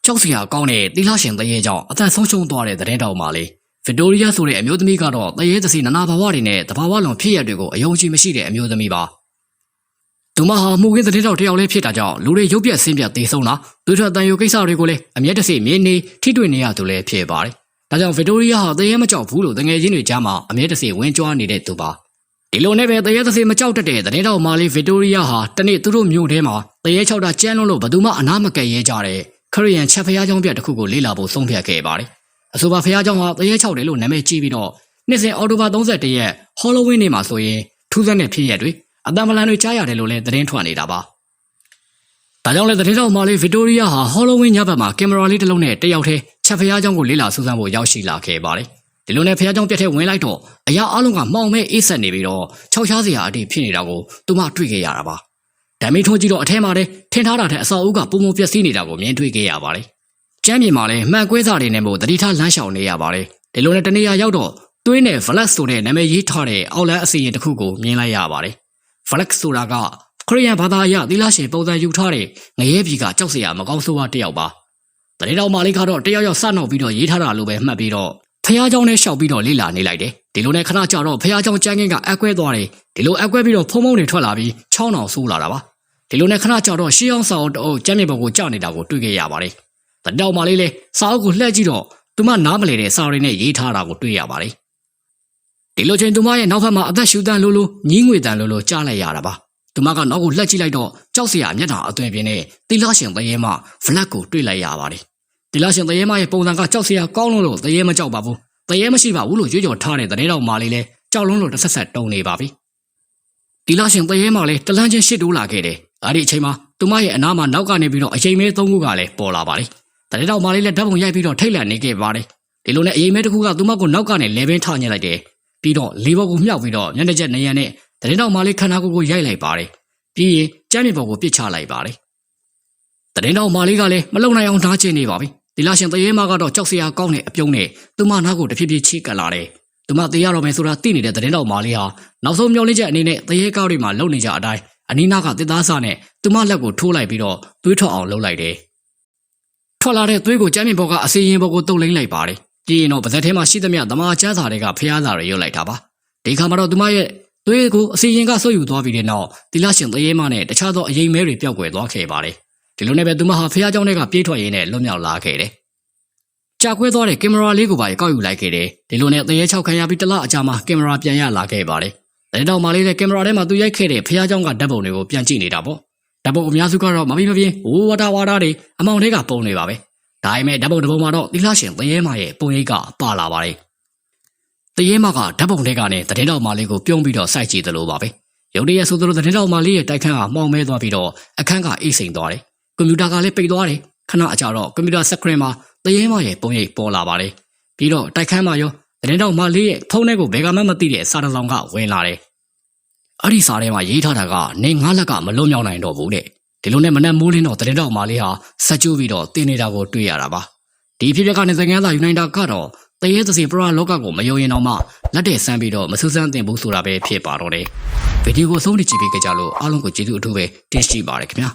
ကြောက်စရာကောင်းတဲ့သီလရှင်တရေကြောင့်အသက်ဆုံးရှုံးသွားတဲ့သတင်းတောက်မှာလေဗစ်တိုးရီးယားဆိုတဲ့အမျိုးသမီးကတော့တရေသစီနာနာဘာဝတွေနဲ့တဘာဝလွန်ဖြစ်ရတွေကိုအယုံကြည်မရှိတဲ့အမျိုးသမီးပါသူမဟာမှုခင်းသတင်းတောက်တယောက်လေးဖြစ်တာကြောင့်လူတွေရုပ်ပြက်ဆင်းပြက်သေးဆုံးတာသူထွက်တန်ယူကိစ္စတွေကိုလည်းအမျက်တစေမြင်းနေထိတွေ့နေရသူလည်းဖြစ်ပါတယ်ဒါကြောင့်ဗစ်တိုးရီးယားဟာတရေမကြောက်ဘူးလို့တငယ်ချင်းတွေကြားမှာအမျက်တစေဝင်းကြွားနေတဲ့သူပါဒီလိုနဲ့ပဲတရေသစီမကြောက်တတ်တဲ့သတင်းတောက်မာလေးဗစ်တိုးရီးယားဟာတနေ့သူတို့မြို့ထဲမှာတရေ6တာကျန်းလို့ဘယ်သူမှအနာမကဲရဲကြတဲ့ခရီးယန်ချက်ဖျားเจ้าပြတစ်ခုကိုလေ့လာဖို့ဆုံးဖြတ်ခဲ့ပါတယ်အဆိုပါဖျားเจ้าဟာတရေ6တယ်လို့နာမည်ကြီးပြီးတော့နှစ်စဉ်အော်တိုဘာ31ရက်ဟော်လိုဝင်းနေ့မှာဆိုရင်ထူးဆန်းတဲ့ဖြစ်ရပ်တွေအတံပလန်တွေကြားရတယ်လို့လည်းသတင်းထွက်နေတာပါဒါကြောင့်လည်းသတင်းတောက်မာလေးဗစ်တိုးရီးယားဟာဟော်လိုဝင်းညဘက်မှာကင်မရာလေးတစ်လုံးနဲ့တယောက်တည်းချက်ဖျားเจ้าကိုလေ့လာစူးစမ်းဖို့ရောက်ရှိလာခဲ့ပါတယ်ဒီလိုနဲ့ဖျားเจ้าပြက်ထဲဝင်လိုက်တော့အရာအလုံးကမှောင်မဲအေးဆက်နေပြီးတော့ခြောက်ခြားစရာအတိဖြစ်နေတာကိုသူမတွေ့ခဲ့ရတာပါဓာမီထွန်းကြည့်တော့အထဲမှာတည်းထင်ထားတာတဲ့အစောအုပ်ကပုံပုံပျက်စီးနေတာကိုမြင်တွေ့ခဲ့ရပါတယ်ကျမ်းမြေမှာလည်းမှန်ကွဲစာတွေနဲ့မို့တတိထားလမ်းလျှောက်နေရပါတယ်ဒီလိုနဲ့တနေရာရောက်တော့သွေးနဲ့ Flex ဆိုတဲ့နာမည်ရေးထားတဲ့အောက်လန်းအစီရင်တစ်ခုကိုမြင်လိုက်ရပါတယ် Flex ဆိုတာကခရီးယန်ဘာသာအရသီလရှင်ပုံစံယူထားတဲ့ငရဲပြည်ကကြောက်စရာမကောင်းဆိုးဝါးတစ်ယောက်ပါတရေတော်မာလေးကတော့တယောက်ယောက်စနောက်ပြီးတော့ရေးထားတာလို့ပဲမှတ်ပြီးတော့ဖះเจ้าနဲ့ရှောက်ပြီးတော့လေ့လာနေလိုက်တယ်ဒီလိုနဲ့ခဏကြာတော့ဖះเจ้าကျန်းကင်းကအကွဲသွားတယ်ဒီလိုအကွဲပြီးတော့ဖုံဖုံတွေထွက်လာပြီးချောင်းအောင်ဆိုးလာတာပါဒီလိုနဲ့ခဏကြာတော့ရှေးအောင်စာအုပ်တအုပ်ကျမ်းမြေပေါ်ကိုကြောက်နေတာကိုတွေ့ခဲ့ရပါတယ်တတောက်မလေးလေစာအုပ်ကိုလှည့်ကြည့်တော့သူမနားမလဲတဲ့စာရီနဲ့ရေးထားတာကိုတွေ့ရပါတယ်ဒီလိုချိန်သူမရဲ့နောက်ဘက်မှာအသက်ရှူတန်းလိုလိုညင်းငွေတန်လိုလိုကြားလိုက်ရတာပါသူမကနောက်ကိုလှည့်ကြည့်လိုက်တော့ကြောက်စရာမျက်နှာအသွင်ပြင်းနဲ့တီလာရှင်တရေမဖလက်ကိုတွေ့လိုက်ရပါတယ်တီလာရှင်တရေမရဲ့ပုံစံကကြောက်စရာကောင်းလို့တရေမကြောက်ပါဘူးတရေမရှိပါဘူးလို့ကြွေးကြော်ထားတဲ့တရေတော်မာလေးလဲကြောက်လုံးလို့တစ်ဆက်ဆက်တုံနေပါပြီတီလာရှင်တရေမလည်းတလန်းချင်းရှစ်တိုးလာခဲ့တယ်အဲ့ဒီအချိန်မှာသူမရဲ့အနားမှာနောက်ကနေပြီးတော့အချိန်မဲ3ခုကလည်းပေါ်လာပါတယ်တရေတော်မာလေးလည်းဓာတ်ပုံရိုက်ပြီးတော့ထိတ်လန့်နေခဲ့ပါတယ်ဒီလိုနဲ့အချိန်မဲတစ်ခုကသူမကိုနောက်ကနေလဲပင်းထညှက်လိုက်တယ်ပြီးတော့လေးဘော်ကိုမြှောက်ပြီးတော့မျက်နှာချက်နေရနဲ့တရေတော်မာလေးခန္ဓာကိုယ်ကိုရိုက်လိုက်ပါတယ်ပြီးရင်ကျမ်းမြေပေါ်ကိုပစ်ချလိုက်ပါတယ်တရေတော်မာလေးကလည်းမလုံနိုင်အောင်ဓာတ်ချနေပါပြီဒီလာရှင်တရေမကတော့ကြောက်စရာကောင်းတဲ့အပြုံးနဲ့သူမနားကိုတဖြည်းဖြည်းချိကပ်လာတယ်သူမတေးရတော့မယ်ဆိုတာသိနေတဲ့တရေတော်မာလေးဟာနောက်ဆုံးမျောလင်းချက်အနေနဲ့တရေကောက်တွေမှာလုံနေကြအတိုင်းအနီးနားကတစ်သားစားနဲ့သူမလက်ကိုထိုးလိုက်ပြီးတော့သွေးထွက်အောင်လုပ်လိုက်တယ်ထွက်လာတဲ့သွေးကိုကျမ်းမြေပေါ်ကအစီရင်ပေါ်ကိုတုပ်လိမ့်လိုက်ပါတယ်ပြီးရင်တော့ပါဇက်ထဲမှာရှိသမျှသမာကျန်းစာတွေကဖျားစာတွေရွတ်လိုက်တာပါဒီခါမှာတော့သူမရဲ့သွေးကိုအစီရင်ကဆွတ်ယူသွားပြီးတဲ့နောက်တီလာရှင်တရေမနဲ့တခြားသောအရင်မဲတွေပျောက်ကွယ်သွားခဲ့ပါတယ်ဒီလိုနဲ့ပဲသူမဟာဖျားเจ้าတွေကပြေးထွက်ရင်းနဲ့လွတ်မြောက်လာခဲ့တယ်ကြာခွဲသွားတဲ့ကင်မရာလေးကိုပါကောက်ယူလိုက်ခဲ့တယ်ဒီလိုနဲ့တရေ6ခံရပြီးတလအကြာမှာကင်မရာပြန်ရလာခဲ့ပါတယ်တရေတော်မာလေးလည်းကင်မရာထဲမှာသူရိုက်ခဲ့တဲ့ဖျားเจ้าကဓာတ်ပုံတွေကိုပြန်ကြည့်နေတာပေါ့ဓာတ်ပုံအများစုကတော့မပြီးမပြင်းဝါတာတွေအမောင်တွေကပုံနေပါပဲဒါပေမဲ့ဓာတ်ပုံတစ်ပုံမှာတော့တီလာရှင်တရေမရဲ့ပုံရိပ်ကပါလာပါတယ်တရေမကဓာတ်ပုံတွေကနေတရေတော်မာလေးကိုပြုံးပြီးတော့စိုက်ကြည့်သလိုပါပဲရုပ်တရက်ဆိုသလိုတရေတော်မာလေးရဲ့တိုက်ခန်းကမှောင်မဲသွားပြီးတော့အခန်းကအိတ်စိန်သွားတယ်ကွန်ပျူတာကလည်းပိတ်သွားတယ်ခဏအကြာတော့ကွန်ပျူတာစကရင်မှာတရေမရဲ့ပုံရိပ်ပေါ်လာပါတယ်ပြီးတော့တိုက်ခန်းမှာရောတရေတော်မာလေးရဲ့ဖုန်းထဲကိုဘယ်ကမှမသိတဲ့စာတစ်စောင်ကဝင်လာတယ်အဲ့ဒီစာထဲမှာရေးထားတာကနေငါးလက်ကမလွတ်မြောက်နိုင်တော့ဘူးတဲ့ဒီလိုနဲ့မနက်မိုးလင်းတော့တရေတော်မာလေးဟာဆက်ကျိုးပြီးတော့တင်းနေတာကိုတွေ့ရတာပါဒီဖြစ်ဖြစ်ကနေသင်္ကန်းသာယူနိုင်တာကတော့တရေသစီပရလောကကိုမယုံရင်တော့မှလက်တဲ့ဆန်းပြီးတော့မဆူဆန်းတင်ဘူးဆိုတာပဲဖြစ်ပါတော့တယ်ဗီဒီယိုကိုဆုံးဖြတ်ကြည့်ပေးကြလို့အားလုံးကိုကျေးဇူးအထူးပဲတင်ရှိပါတယ်ခင်ဗျာ